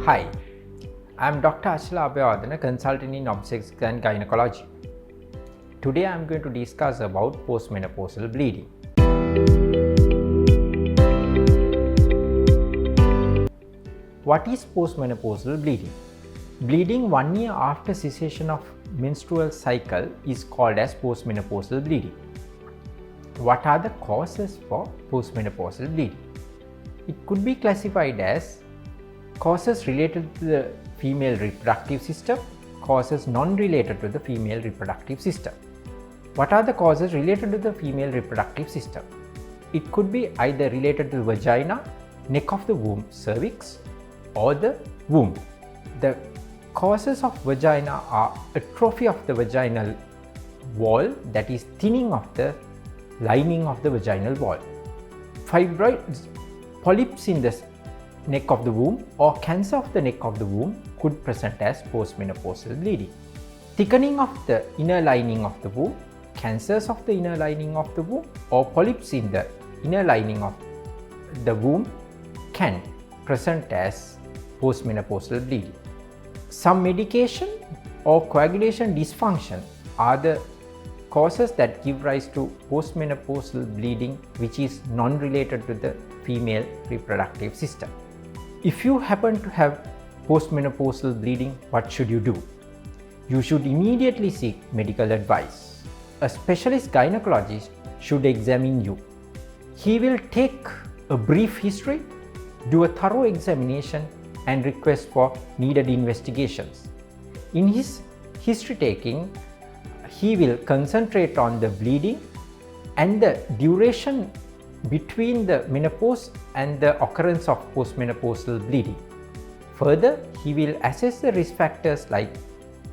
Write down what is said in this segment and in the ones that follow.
Hi, I am Dr. Achala, Abeywardena, consultant in obstetrics and gynecology. Today I am going to discuss about postmenopausal bleeding. What is postmenopausal bleeding? Bleeding 1 year after cessation of menstrual cycle is called as postmenopausal bleeding. What are the causes for postmenopausal bleeding? It could be classified as causes related to the female reproductive system, causes non-related to the female reproductive system. What are the causes related to the female reproductive system? It could be either related to the vagina, neck of the womb, cervix, or the womb. The causes of vagina are atrophy of the vaginal wall, that is thinning of the lining of the vaginal wall. Fibroids, polyps in the neck of the womb or cancer of the neck of the womb could present as postmenopausal bleeding. Thickening of the inner lining of the womb, cancers of the inner lining of the womb or polyps in the inner lining of the womb can present as postmenopausal bleeding. Some medication or coagulation dysfunction are the causes that give rise to postmenopausal bleeding, which is non-related to the female reproductive system. If you happen to have postmenopausal bleeding, what should you do? You should immediately seek medical advice. A specialist gynecologist should examine you. He will take a brief history, do a thorough examination, and request for needed investigations. In his history taking, he will concentrate on the bleeding and the duration between the menopause and the occurrence of postmenopausal bleeding. Further, he will assess the risk factors like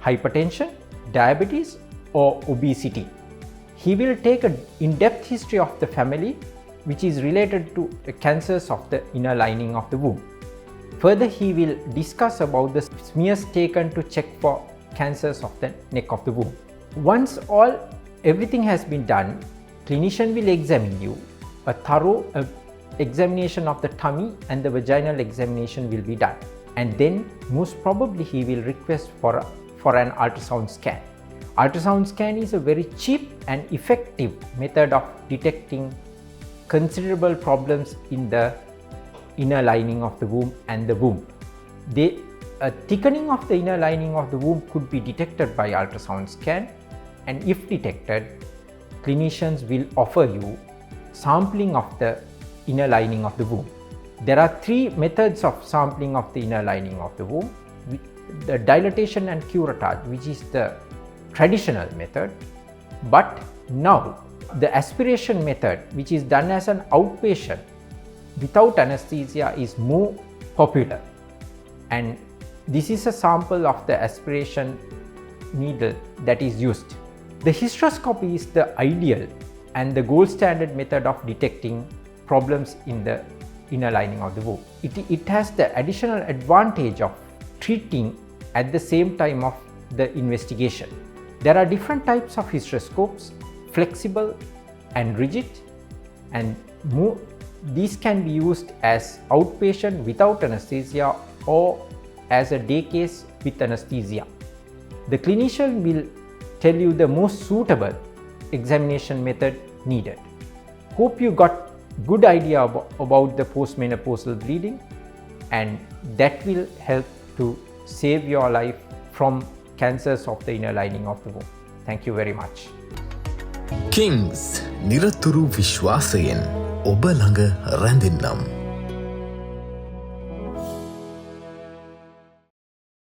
hypertension, diabetes, or obesity. He will take an in-depth history of the family which is related to the cancers of the inner lining of the womb. Further, he will discuss about the smears taken to check for cancers of the neck of the womb. Once everything has been done, clinician will examine you. A thorough examination of the tummy and the vaginal examination will be done, and then most probably he will request for an ultrasound scan. Ultrasound scan is a very cheap and effective method of detecting considerable problems in the inner lining of the womb and the womb. A thickening of the inner lining of the womb could be detected by ultrasound scan, and if detected, clinicians will offer you sampling of the inner lining of the womb. There are 3 methods of sampling of the inner lining of the womb: the dilatation and curettage, which is the traditional method, but now the aspiration method, which is done as an outpatient without anesthesia, is more popular, and this is a sample of the aspiration needle that is used. The hysteroscopy is the ideal and the gold standard method of detecting problems in the inner lining of the womb. It has the additional advantage of treating at the same time of the investigation. There are different types of hysteroscopes, flexible and rigid, and these can be used as outpatient without anesthesia or as a day case with anesthesia. The clinician will tell you the most suitable examination method needed. Hope you got good idea about the postmenopausal bleeding, and that will help to save your life from cancers of the inner lining of the womb. Thank you very much. Kings නිරතුරු විශ්වාසයෙන් ඔබ ළඟ රැඳෙන්නම්.